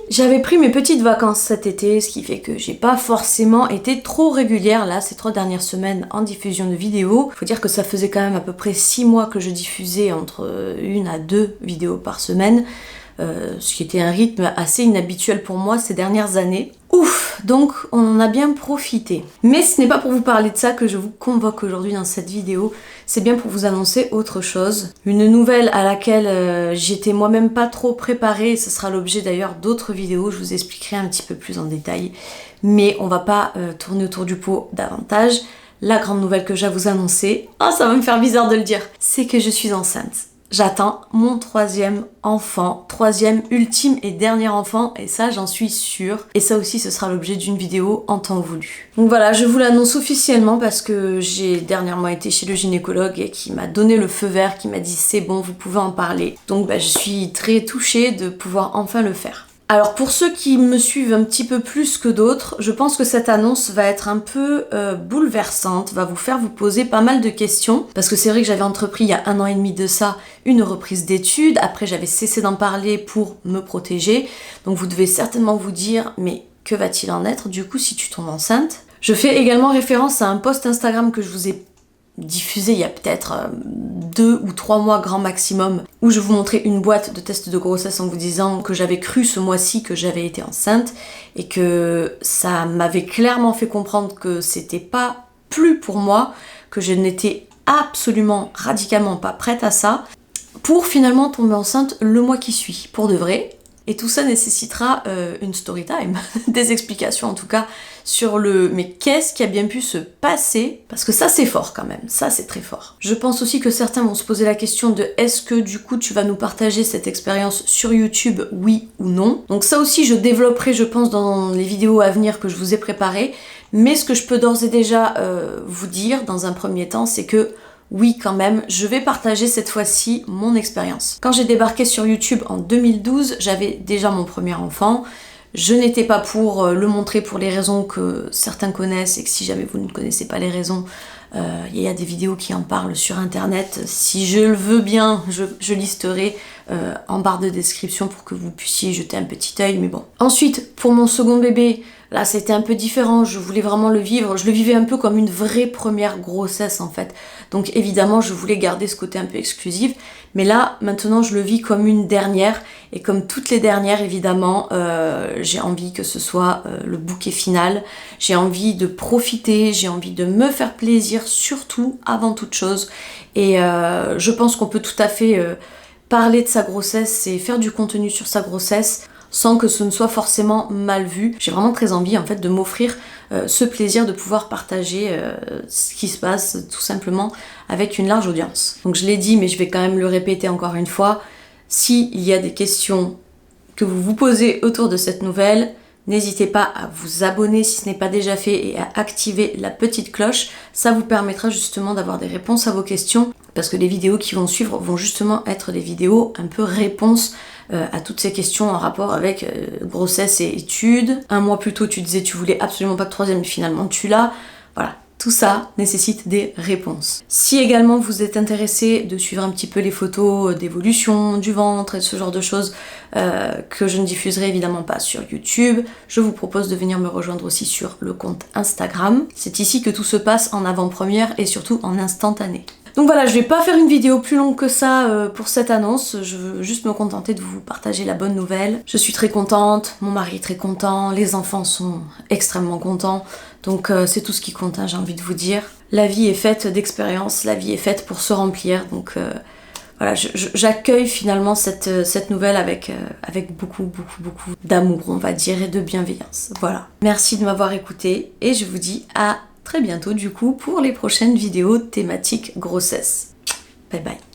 J'avais pris mes petites vacances cet été, ce qui fait que j'ai pas forcément été trop régulière là ces 3 dernières semaines en diffusion de vidéos. Faut dire que ça faisait quand même à peu près 6 mois que je diffusais entre 1 à 2 vidéos par semaine. Ce qui était un rythme assez inhabituel pour moi ces dernières années. Ouf, donc on en a bien profité. Mais ce n'est pas pour vous parler de ça que je vous convoque aujourd'hui dans cette vidéo, c'est bien pour vous annoncer autre chose. Une nouvelle à laquelle j'étais moi-même pas trop préparée, et ce sera l'objet d'ailleurs d'autres vidéos, je vous expliquerai un petit peu plus en détail. Mais on va pas tourner autour du pot davantage. La grande nouvelle que j'ai à vous annoncer, oh ça va me faire bizarre de le dire, c'est que je suis enceinte. J'attends mon 3e enfant, 3e, ultime et dernier enfant, et ça j'en suis sûre. Et ça aussi ce sera l'objet d'une vidéo en temps voulu. Donc voilà, je vous l'annonce officiellement parce que j'ai dernièrement été chez le gynécologue et qui m'a donné le feu vert, qui m'a dit c'est bon, vous pouvez en parler. Donc je suis très touchée de pouvoir enfin le faire. Alors pour ceux qui me suivent un petit peu plus que d'autres, je pense que cette annonce va être un peu bouleversante, va vous faire vous poser pas mal de questions, parce que c'est vrai que j'avais entrepris il y a 1 an et demi de ça une reprise d'études, après j'avais cessé d'en parler pour me protéger, donc vous devez certainement vous dire mais que va-t-il en être du coup si tu tombes enceinte? Je fais également référence à un post Instagram que je vous ai diffusé il y a peut-être 2 ou 3 mois grand maximum, où je vous montrais une boîte de tests de grossesse en vous disant que j'avais cru ce mois-ci que j'avais été enceinte et que ça m'avait clairement fait comprendre que c'était pas plus pour moi, que je n'étais absolument radicalement pas prête à ça, pour finalement tomber enceinte le mois qui suit, pour de vrai. Et tout ça nécessitera une story time, des explications en tout cas sur le mais qu'est-ce qui a bien pu se passer, parce que ça c'est fort quand même, ça c'est très fort. Je pense aussi que certains vont se poser la question de est-ce que du coup tu vas nous partager cette expérience sur YouTube, oui ou non. Donc ça aussi je développerai je pense dans les vidéos à venir que je vous ai préparées, mais ce que je peux d'ores et déjà vous dire dans un premier temps c'est que oui, quand même, je vais partager cette fois-ci mon expérience. Quand j'ai débarqué sur YouTube en 2012, j'avais déjà mon premier enfant. Je n'étais pas pour le montrer pour les raisons que certains connaissent et que si jamais vous ne connaissez pas les raisons, il y a des vidéos qui en parlent sur internet. Si je le veux bien, je listerai en barre de description pour que vous puissiez jeter un petit œil, mais bon. Ensuite, pour mon second bébé, là c'était un peu différent, je voulais vraiment le vivre, je le vivais un peu comme une vraie première grossesse en fait. Donc évidemment je voulais garder ce côté un peu exclusif, mais là maintenant je le vis comme une dernière, et comme toutes les dernières évidemment, j'ai envie que ce soit le bouquet final, j'ai envie de profiter, j'ai envie de me faire plaisir surtout avant toute chose, et je pense qu'on peut tout à fait parler de sa grossesse et faire du contenu sur sa grossesse sans que ce ne soit forcément mal vu. J'ai vraiment très envie en fait de m'offrir ce plaisir de pouvoir partager ce qui se passe tout simplement avec une large audience. Donc je l'ai dit mais je vais quand même le répéter encore une fois, s'il y a des questions que vous vous posez autour de cette nouvelle, n'hésitez pas à vous abonner si ce n'est pas déjà fait et à activer la petite cloche. Ça vous permettra justement d'avoir des réponses à vos questions, parce que les vidéos qui vont suivre vont justement être des vidéos un peu réponses à toutes ces questions en rapport avec grossesse et études. 1 mois plus tôt tu disais tu voulais absolument pas de 3e mais finalement tu l'as. Voilà. Tout ça nécessite des réponses. Si également vous êtes intéressé de suivre un petit peu les photos d'évolution du ventre et ce genre de choses que je ne diffuserai évidemment pas sur YouTube, je vous propose de venir me rejoindre aussi sur le compte Instagram. C'est ici que tout se passe en avant-première et surtout en instantané. Donc voilà, je vais pas faire une vidéo plus longue que ça pour cette annonce, je veux juste me contenter de vous partager la bonne nouvelle. Je suis très contente, mon mari est très content, les enfants sont extrêmement contents, donc c'est tout ce qui compte, hein, j'ai envie de vous dire. La vie est faite d'expériences, la vie est faite pour se remplir, donc voilà, j'accueille finalement cette nouvelle avec beaucoup d'amour, on va dire, et de bienveillance. Voilà. Merci de m'avoir écouté et je vous dis à très bientôt du coup pour les prochaines vidéos thématiques grossesse. Bye bye.